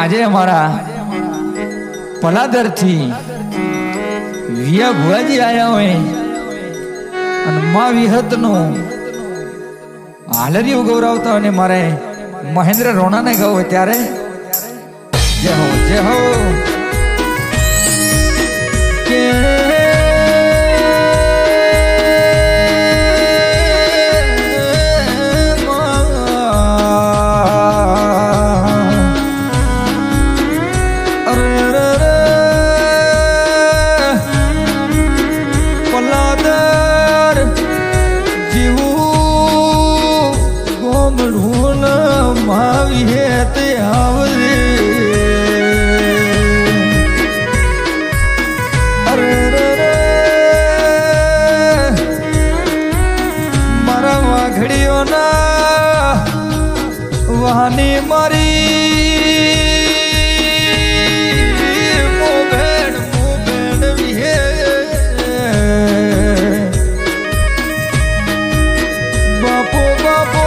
આજે અમારા પલાદરથી વિયા ભુવાજી આયા હોય અને માં વિહતનું હાલરીઓ ગૌરવતા અને મારે મહેન્દ્ર રોણાને ગાવ હોય ત્યારે જય હો જય હો કે વહાની મારી મોભેડ વિહે બાપો બાપો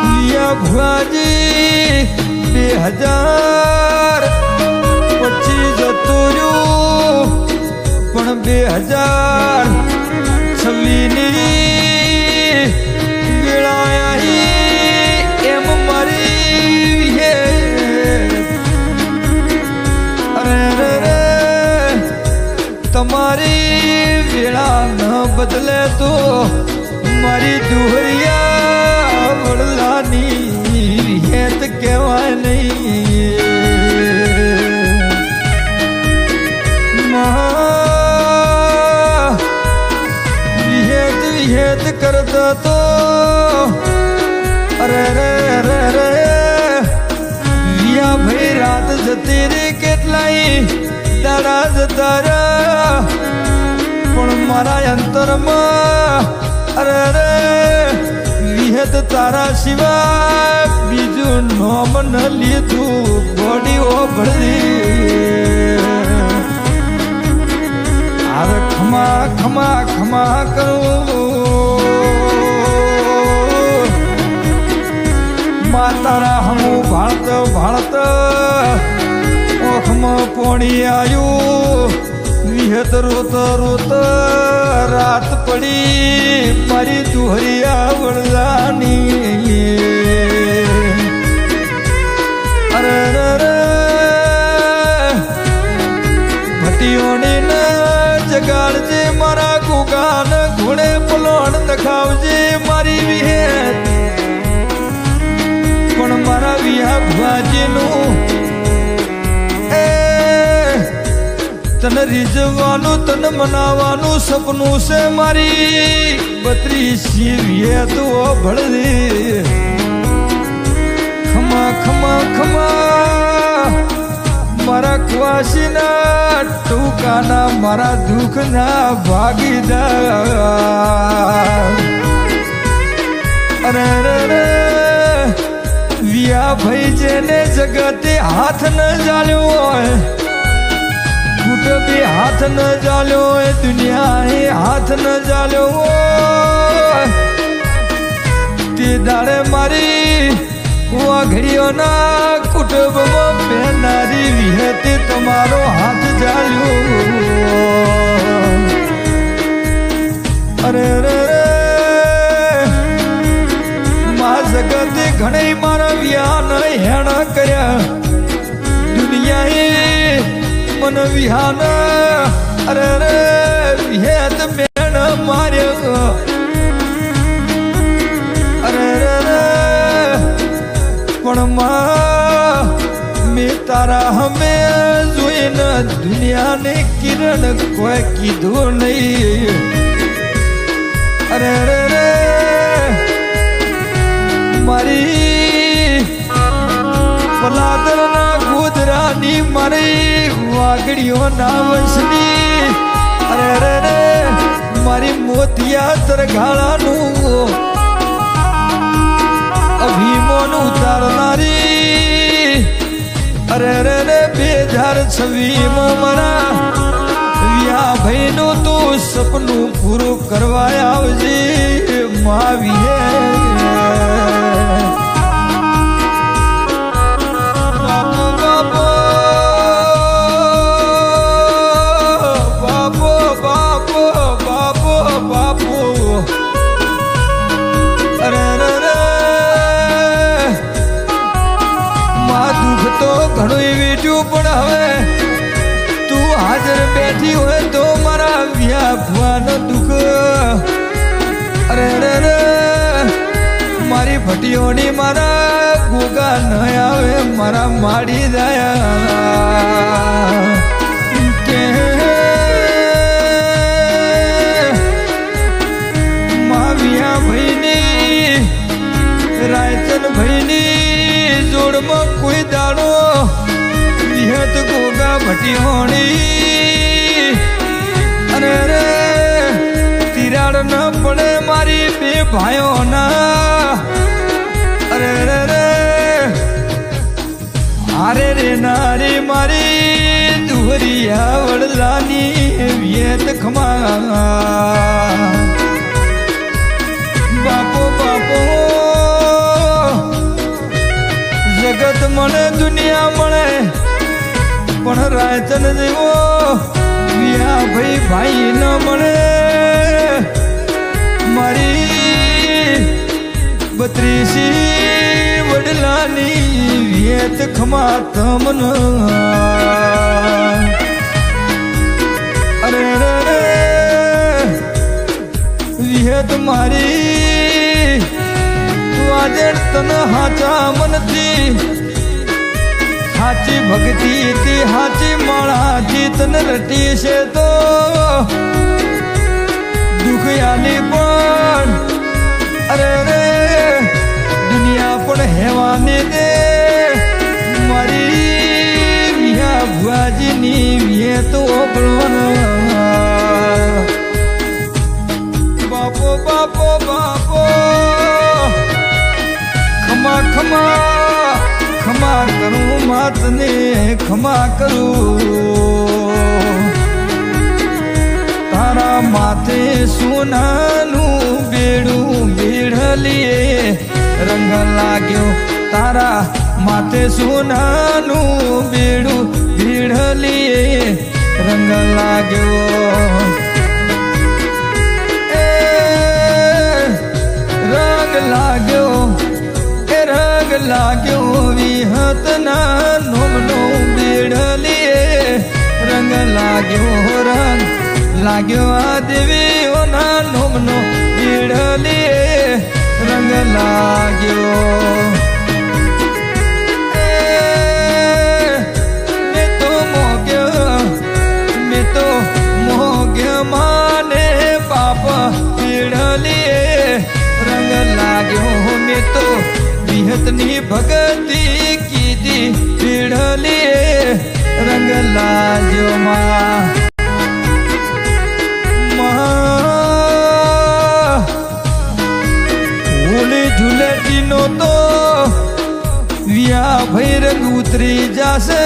વિયા ભુવાજી 2025 જતું રહ્યું પણ 2026 ની તમારી વેળા ન બદલે તો મારી દુહરિયા વડલાની હેત કહેવાય નહીં વિહેત કરતા તો અરે રે રે રે વિયા ભાઈ રાત જતી રે કેટલાય દાડા જતા રહ્યા પણ મારા અંતરમાં અરે રે વિહત તારા સિવાય બીજું નોમ ન લીધું બોડીઓ ભળી હવે ખમા ખમા ખમા કરું મા તારા હમું ભાળત ભાળત ઓખમાં પોણી આવ્યું વિહત રોત રોત રાત પડી મારી દુહરિયા વડલાની અરે રે ભટીઓની ન જગાડજે મારા ગુગાન ઘોડે પલોણ દખાવજે મારી વિહેત પણ મારા વિયા ભુવાજીનું તને રીઝવાનું તને મનાવાનું સપનું છે મારી 32 વિહત ભળદી ખમા ખમા ખમા મારા ખવાસીના ટૂંકાના મારા દુઃખના ભાગીદાર અરે રે રે વિયા ભાઈ જેને જગતે હાથ ન જાળ્યો હોય બી હાથ ન જાલ્યો એ દુનિયા હાથ ન જાલ્યો તે દાડે મારી વાઘડીઓના કુટુંબમાં પહેનારી વિહતે તમારો હાથ જાલ્યો અરે રે મા જગતે ઘણી મારા વિયા ન હેણ કર્યા દુનિયાએ મન વિહાન અરે રે વિહેત બેન માર્યો અરે રે પણ મેં તારા હમે જોઈને દુનિયાને કિરણ કોઈ કીધું નહીં અરે રે મારી પલાદરના ગોદરાની મારી વાગડીઓ ના વંશની અરે રે રે મારી મોતિયા તરઘાળાનું અભિમાન ઉતારનારી અરે રે રે 2026 મારા વિયા ભાઈનું તું સપનું પૂરું કરવા આવજે માવીએ બેઠી હોય તો મારા વ્યા ભુવાનો દુઃખ અરે રે રે મારી ભટીઓની મારા ગોગા ન આવે મારા માડી દયા કે માવિયા ભાઈની રાયચંદ ભાઈની જોડમાં કોઈ દાડો વિહત ગોગા ભટીઓની અરે રે તિરાડ ન પડે મારી બે ભાઈઓના અરે રે રે હારે રે નારી મારી દુહરિયા વડલાની વેત ખમા બાપો બાપો જગત મળે દુનિયા મળે પણ રાયચંદ જેવો વિયા ભાઈ ભાઈ ન મળે મારી 32 વડલાની વેત ખમા તમન અરે રે વેત મારી આજે તન હાચા મનથી હાચી ભક્તિ થી હાચી માળાથી તને રટી છે તો દુખયાની પણ અરે રે દુનિયા પણ હેવાની દે મારી વિયા ભુવાજીની વિયે તો બાપો બાપો બાપો ખમા ખમા ખમા કરું માતને ખમા કરું તારા માથે સોનાનું બેડું બેડલીએ રંગ લાગ્યો તારા માથે સોનાનું બેડું બેડલીએ રંગ લાગ્યો રંગ લાગ્યો રંગ લાગ્યો વિહતના નોમનો બેડલીએ રંગ લાગ્યો આ દેવીઓના નોમનો બેડલીએ રંગ લાગ્યો મેં તો મોગ્યો માને પાપ બેડલીએ રંગ લાગ્યો મેં તો વિહતની ભગતિ કીધી પીડલીએ રંગ લાગ્યો માં હોળી ઝુલેટીનો તો વિયા ભાઈ રંગ ઉતરી જશે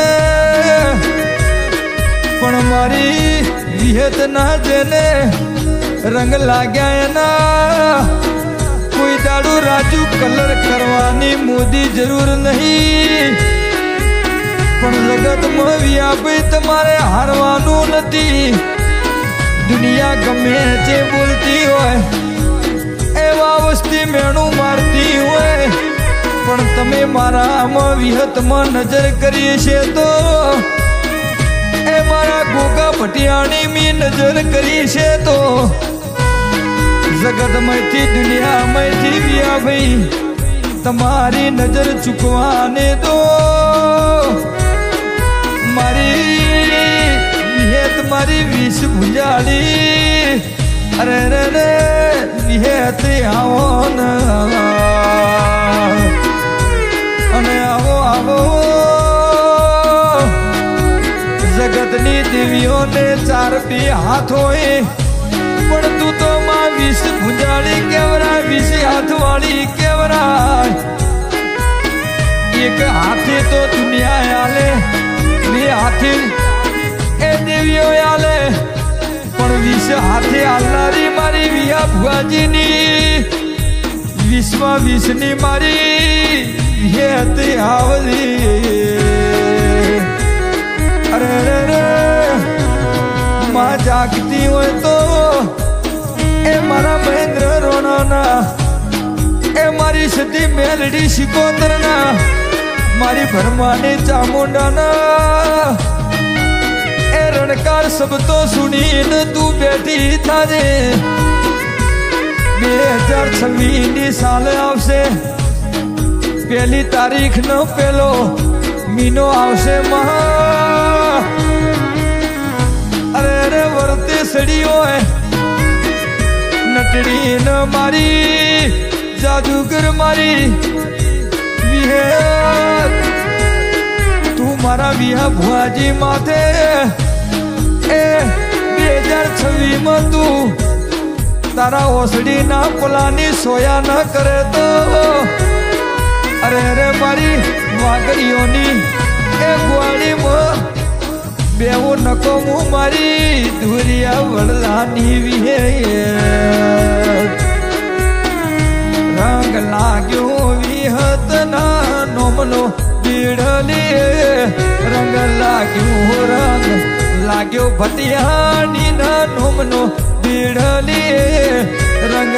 પણ મારી વિહત ના જેને રંગ લાગ્યા એના કોઈ દાડો રાજુ કલર કરવાની મોદી જરૂર નહીં પણ જગતમાં વિયા ભાઈ તમારે હારવાનું નથી દુનિયા ગમે જે બોલતી હોય એવા વસ્તી મેણું મારતી હોય પણ તમે મારામાં વિહતમાં નજર કરી છે તો એ મારા ગોગા ભટિયાણી મી નજર કરી છે તો જગતમાંથી દુનિયામાંથી વિયા ભાઈ તમારી નજર ચૂકવાને દો મારી વિહેત મારી વિષ ભુંજાડી અરે રે રે વિહેત આવો ને અને આવો આવો જગતની દેવીઓને 4 બે હાથ હોય પણ તું તો માં વિષ ભુંજાડી કેવરાય વિષ હાથવાળી કેવરાય એક હાથે તો દુનિયા આલે બે હાથે એ દેવીઓ આલે પણ વિષ હાથે આલનારી મારી વિયા ભુવાજીની વિશ્વા વિષની મારી વિહેત આવલી અરે રે રે માં જાગતી હોય તો એ મારા મહેન્દ્ર રોણાના એ મારી સતી મેલડી શિકોતરના મારી ભરમાની ચામુંડાના એ રણકાર શબ્દો સુનીને તું બેઠી થાજે 2026 ની સાલ આવશે 1 તારીખ નો પેલો મીનો આવશે મહા અરે રે વર્તે સડી હોય નટડી ન મારી જાદુગર મારી વિહે તું મારા વિહા ભુવાજી માથે એ 2026 માં તું તારા ઓસડી ના પોલાની સોયા ન કરે તો અરે રે મારી વાગડીઓની એ ગોળીમાં બેવો નકો હું મારી ધુરિયા વડલાની વિહે રંગ લાગ્યો વિહતના નોમનો બીડલી રંગ લાગ્યો ભટિયાની ના નોમનો બીડલી રંગ